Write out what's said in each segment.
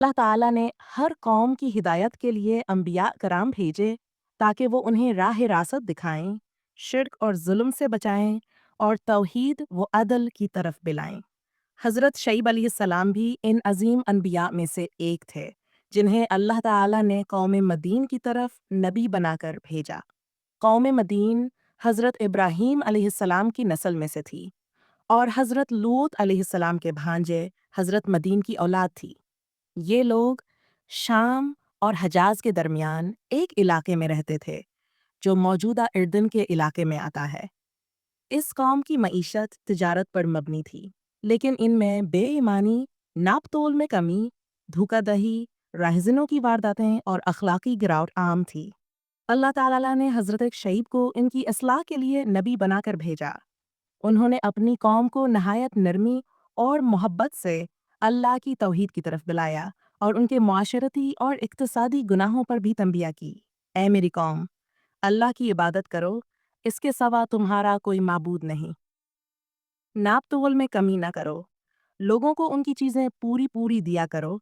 اللہ ताला ने हर कौम की हिदायत के लिए अंबिया कराम भेजे ताकि वो उन्हें राह रासत दिखाएं, शिर्क और जुल्म से बचाएं और तौहीद व अदल की तरफ बिलाएं। हज़रत शईब अलैहिस्सलाम भी इन अजीम अनबिया में से एक थे, जिन्हें अल्लाह ताला ने कौम मदीन की तरफ नबी बनाकर भेजा। कौम मदीन हज़रत इब्राहीम अलैहिस्सलाम की नस्ल में से थी और हज़रत लूत अलैहिस्सलाम के भांजे हज़रत मदीन की औलाद थी। ये लोग शाम और हजाज के दरमियान एक इलाके में रहते थे, जो मौजूदा उर्दन के इलाके में आता है। इस कौम की मईशत तिजारत पर मबनी थी, लेकिन इनमें बेईमानी, नापतोल में कमी, धोखाधड़ी, राहज़िनों की वारदातें और अखलाकी गिरावट आम थी। अल्लाह ताला ने हज़रत शईब को इनकी इस्लाह के लिए नबी बनाकर भेजा। उन्होंने अपनी कौम को नहायत नरमी और मोहब्बत से अल्लाह की तौहीद की तरफ बुलाया और उनके मुआशरती और इक्तिसादी गुनाहों पर भी तंबिया की। ऐ मेरी कौम, अल्लाह की इबादत करो, इसके सिवा तुम्हारा कोई माबूद नहीं। नाप तोल में कमी न करो, लोगों को उनकी चीज़ें पूरी पूरी दिया करो,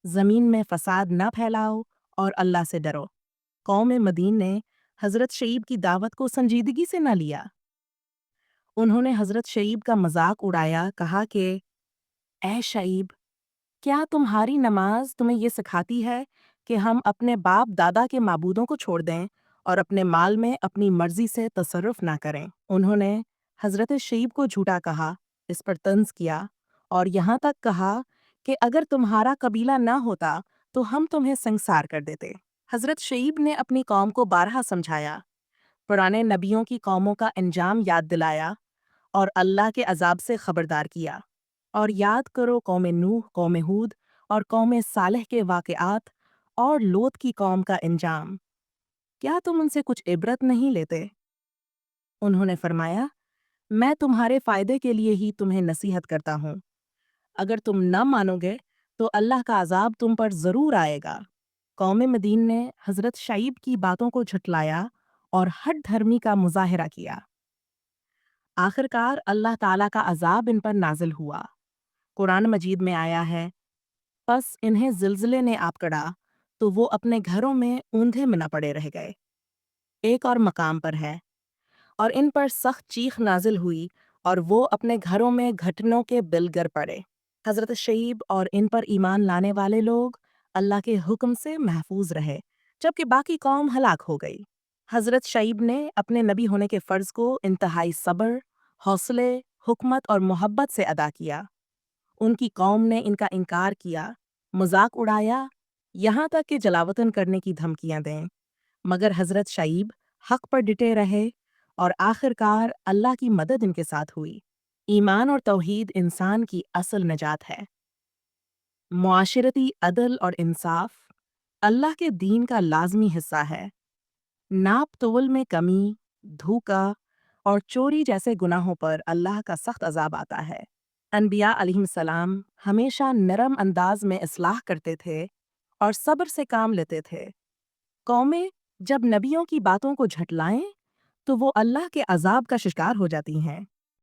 ज़मीन में फसाद न फैलाओ और अल्लाह से डरो। कौम मदीन ने हज़रत शईब की दावत को संजीदगी से न लिया। उन्होंने हज़रत शईब का मजाक उड़ाया, कहा कि ऐ शईब, क्या तुम्हारी नमाज तुम्हें ये सिखाती है कि हम अपने बाप दादा के माबूदों को छोड़ दें और अपने माल में अपनी मर्जी से तसर्रुफ ना करें। उन्होंने हज़रत शईब को झूठा कहा, इस पर तंज किया और यहाँ तक कहा कि अगर तुम्हारा कबीला ना होता तो हम तुम्हें संसार कर देते। हज़रत शईब ने अपनी कौम को बारहा समझाया, पुराने नबियों की कौमों का अंजाम याद दिलाया और अल्लाह के अजाब से खबरदार किया। और याद करो कौम नूह, कौम हूद और कौम सालेह के वाक़यात और लोत की कौम का अंजाम। क्या तुम उनसे कुछ इबरत नहीं लेते? उन्होंने फरमाया, मैं तुम्हारे फ़ायदे के लिए ही तुम्हें नसीहत करता हूँ। अगर तुम न मानोगे तो अल्लाह का अजाब तुम पर ज़रूर आएगा। कौम मदीन ने हज़रत शईब की बातों को झुठलाया और हठ धर्मी का मुजाहिरा किया। आखिरकार अल्लाह ताला का अजाब इन पर नाजिल हुआ। कुरान मजीद में आया है, बस इन्हें ज़िलज़िले ने आ पकड़ा तो वो अपने घरों में ऊंधे मिना पड़े रह गए। एक और मकाम पर है, और इन पर सख्त चीख नाजिल हुई और वो अपने घरों में घटनों के बिल गिर पड़े। हज़रत शईब और इन पर ईमान लाने वाले लोग अल्लाह के हुक्म से महफूज रहे, जबकि बाकी कौम हलाक हो गई। हज़रत शईब ने अपने नबी होने के फ़र्ज़ को इंतहाई सब्र, हौसले, हुकमत और मोहब्बत से अदा किया। उनकी कौम ने इनका इनकार किया, मजाक उड़ाया, यहाँ तक कि जलावतन करने की धमकियां दें, मगर हज़रत शईब हक पर डिटे रहे और आखिरकार अल्लाह की मदद इनके साथ हुई। ईमान और तौहीद इंसान की असल निजात है। मुआशरती अदल और इंसाफ अल्लाह के दीन का लाजमी हिस्सा है। नाप तोल में कमी, धोखा और चोरी जैसे गुनाहों पर अल्लाह का सख्त अजाब आता है। अनबिया अलैहिस्सलाम हमेशा नरम अंदाज में इस्लाह करते थे और सब्र से काम लेते थे। कौमें जब नबियों की बातों को झटलाएं तो वो अल्लाह के अजाब का शिकार हो जाती हैं।